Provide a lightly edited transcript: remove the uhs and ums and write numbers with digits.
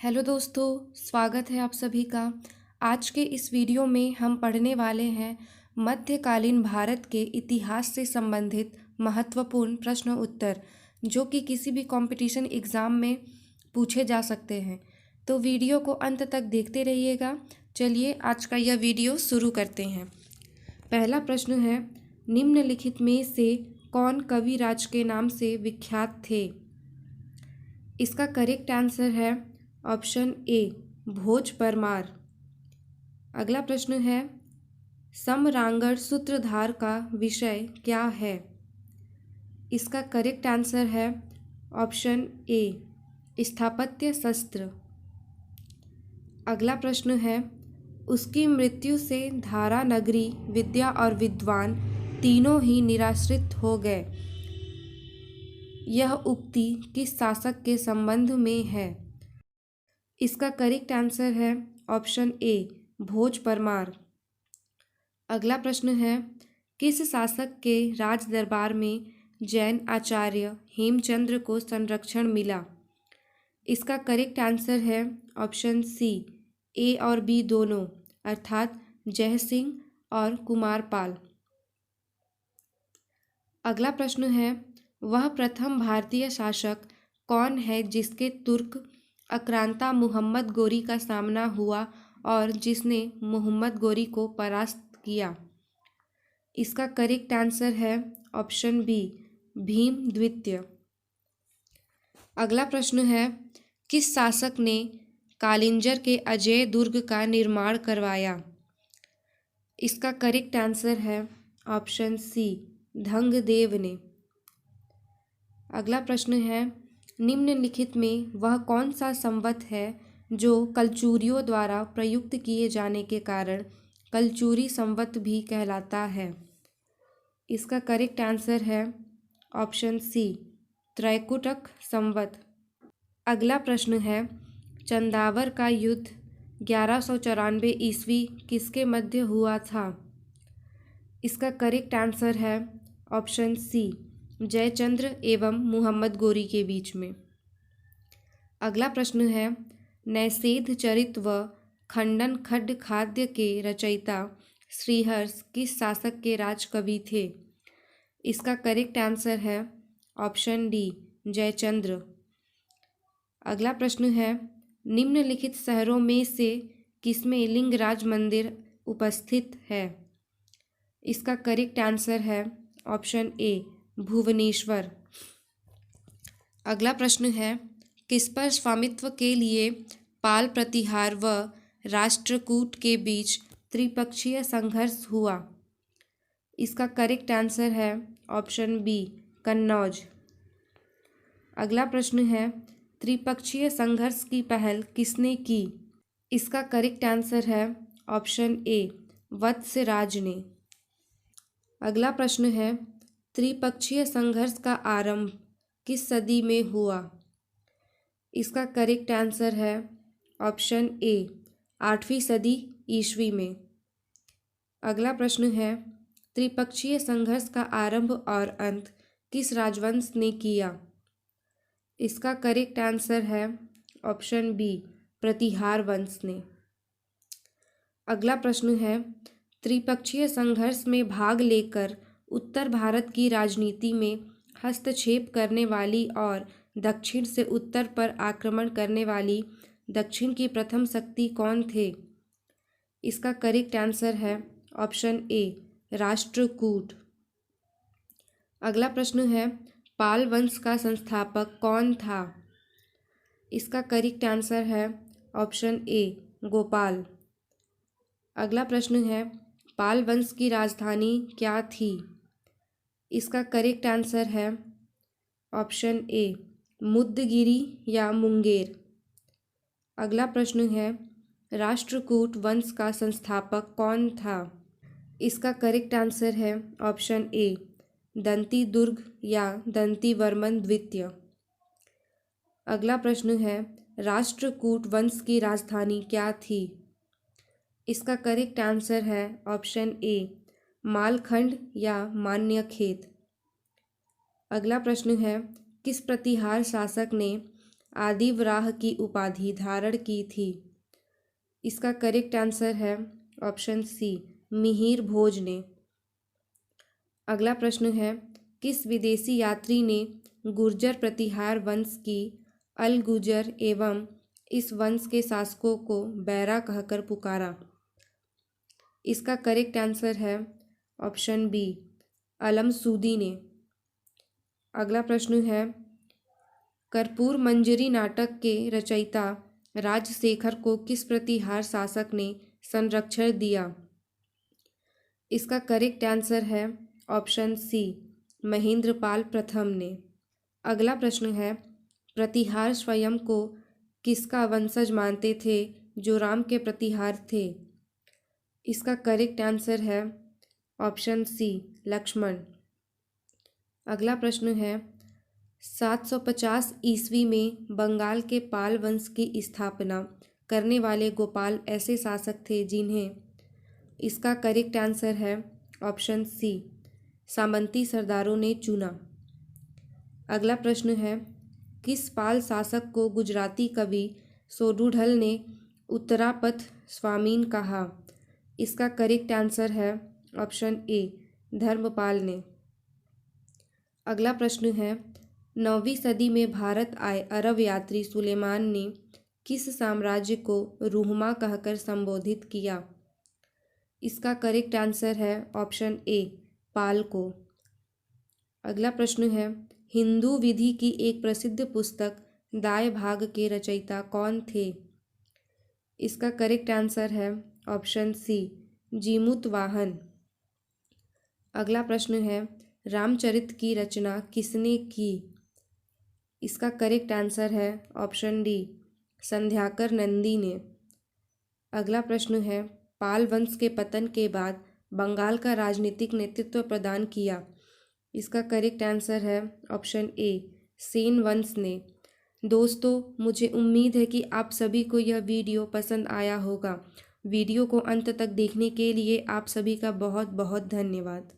Hello दोस्तों, स्वागत है आप सभी का। आज के इस वीडियो में हम पढ़ने वाले हैं मध्यकालीन भारत के इतिहास से संबंधित महत्वपूर्ण प्रश्न उत्तर, जो कि किसी भी कंपटीशन एग्ज़ाम में पूछे जा सकते हैं। तो वीडियो को अंत तक देखते रहिएगा। चलिए आज का यह वीडियो शुरू करते हैं। पहला प्रश्न है, निम्नलिखित में से कौन कविराज के नाम से विख्यात थे? इसका करेक्ट आंसर है ऑप्शन ए, भोज परमार। अगला प्रश्न है, समरांगण सूत्रधार का विषय क्या है? इसका करेक्ट आंसर है ऑप्शन ए, स्थापत्य शस्त्र। अगला प्रश्न है, उसकी मृत्यु से धारा नगरी, विद्या और विद्वान तीनों ही निराश्रित हो गए। यह उक्ति किस शासक के संबंध में है? इसका करेक्ट आंसर है ऑप्शन ए, भोज परमार। अगला प्रश्न है, किस शासक के राज दरबार में जैन आचार्य हेमचंद्र को संरक्षण मिला? इसका करेक्ट आंसर है ऑप्शन सी, ए और बी दोनों, अर्थात जय सिंह और कुमारपाल। अगला प्रश्न है, वह प्रथम भारतीय शासक कौन है जिसके तुर्क आक्रांता मोहम्मद गोरी का सामना हुआ और जिसने मोहम्मद गोरी को परास्त किया? इसका करेक्ट आंसर है ऑप्शन बी, भीम द्वितीय। अगला प्रश्न है, किस शासक ने कालिंजर के अजेय दुर्ग का निर्माण करवाया? इसका करेक्ट आंसर है ऑप्शन सी, धंगदेव ने। अगला प्रश्न है, निम्नलिखित में वह कौन सा संवत है जो कलचुरियों द्वारा प्रयुक्त किए जाने के कारण कलचुरी संवत भी कहलाता है? इसका करेक्ट आंसर है ऑप्शन सी, त्रैकुटक संवत। अगला प्रश्न है, चंदावर का युद्ध 1194 ईस्वी किसके मध्य हुआ था? इसका करेक्ट आंसर है ऑप्शन सी, जयचंद्र एवं मुहम्मद गोरी के बीच में। अगला प्रश्न है, नैषेध चरित व खंडन खड्ड खाद्य के रचयिता श्रीहर्ष किस शासक के राजकवि थे? इसका करेक्ट आंसर है ऑप्शन डी, जयचंद्र। अगला प्रश्न है, निम्नलिखित शहरों में से किसमें लिंगराज मंदिर उपस्थित है? इसका करेक्ट आंसर है ऑप्शन ए, भुवनेश्वर। अगला प्रश्न है, किस पर स्वामित्व के लिए पाल प्रतिहार व राष्ट्रकूट के बीच त्रिपक्षीय संघर्ष हुआ? इसका करेक्ट आंसर है ऑप्शन बी, कन्नौज। अगला प्रश्न है, त्रिपक्षीय संघर्ष की पहल किसने की? इसका करेक्ट आंसर है ऑप्शन ए, वत्सराज ने। अगला प्रश्न है, त्रिपक्षीय संघर्ष का आरंभ किस सदी में हुआ? इसका करेक्ट आंसर है ऑप्शन ए, 8वीं सदी ईस्वी में। अगला प्रश्न है, त्रिपक्षीय संघर्ष का आरंभ और अंत किस राजवंश ने किया? इसका करेक्ट आंसर है ऑप्शन बी, प्रतिहार वंश ने। अगला प्रश्न है, त्रिपक्षीय संघर्ष में भाग लेकर उत्तर भारत की राजनीति में हस्तक्षेप करने वाली और दक्षिण से उत्तर पर आक्रमण करने वाली दक्षिण की प्रथम शक्ति कौन थे? इसका करेक्ट आंसर है ऑप्शन ए, राष्ट्रकूट। अगला प्रश्न है, पाल वंश का संस्थापक कौन था? इसका करेक्ट आंसर है ऑप्शन ए, गोपाल। अगला प्रश्न है, पाल वंश की राजधानी क्या थी? इसका करेक्ट आंसर है ऑप्शन ए, मुद्दगिरी या मुंगेर। अगला प्रश्न है, राष्ट्रकूट वंश का संस्थापक कौन था? इसका करेक्ट आंसर है ऑप्शन ए, दंती दुर्ग या दंती वर्मन द्वितीय। अगला प्रश्न है, राष्ट्रकूट वंश की राजधानी क्या थी? इसका करेक्ट आंसर है ऑप्शन ए, मालखंड या मान्यखेत। अगला प्रश्न है, किस प्रतिहार शासक ने आदिवराह की उपाधि धारण की थी? इसका करेक्ट आंसर है ऑप्शन सी, मिहिर भोज ने। अगला प्रश्न है, किस विदेशी यात्री ने गुर्जर प्रतिहार वंश की अल गुजर एवं इस वंश के शासकों को बैरा कहकर पुकारा? इसका करेक्ट आंसर है ऑप्शन बी, अलमसूदी ने। अगला प्रश्न है, कर्पूर मंजरी नाटक के रचयिता राजशेखर को किस प्रतिहार शासक ने संरक्षण दिया? इसका करेक्ट आंसर है ऑप्शन सी, महेंद्रपाल प्रथम ने। अगला प्रश्न है, प्रतिहार स्वयं को किसका वंशज मानते थे जो राम के प्रतिहार थे? इसका करेक्ट आंसर है ऑप्शन सी, लक्ष्मण। अगला प्रश्न है, 750 ईस्वी में बंगाल के पाल वंश की स्थापना करने वाले गोपाल ऐसे शासक थे जिन्हें? इसका करेक्ट आंसर है ऑप्शन सी, सामंती सरदारों ने चुना। अगला प्रश्न है, किस पाल शासक को गुजराती कवि सोडुढल ने उत्तरापथ स्वामीन कहा? इसका करेक्ट आंसर है ऑप्शन ए, धर्मपाल ने। अगला प्रश्न है, 9वीं सदी में भारत आए अरब यात्री सुलेमान ने किस साम्राज्य को रूहमा कहकर संबोधित किया? इसका करेक्ट आंसर है ऑप्शन ए, पाल को। अगला प्रश्न है, हिंदू विधि की एक प्रसिद्ध पुस्तक दाय भाग के रचयिता कौन थे? इसका करेक्ट आंसर है ऑप्शन सी, जीमूत वाहन। अगला प्रश्न है, रामचरित की रचना किसने की? इसका करेक्ट आंसर है ऑप्शन डी, संध्याकर नंदी ने। अगला प्रश्न है, पाल वंश के पतन के बाद बंगाल का राजनीतिक नेतृत्व प्रदान किया? इसका करेक्ट आंसर है ऑप्शन ए, सेन वंश ने। दोस्तों, मुझे उम्मीद है कि आप सभी को यह वीडियो पसंद आया होगा। वीडियो को अंत तक देखने के लिए आप सभी का बहुत बहुत धन्यवाद।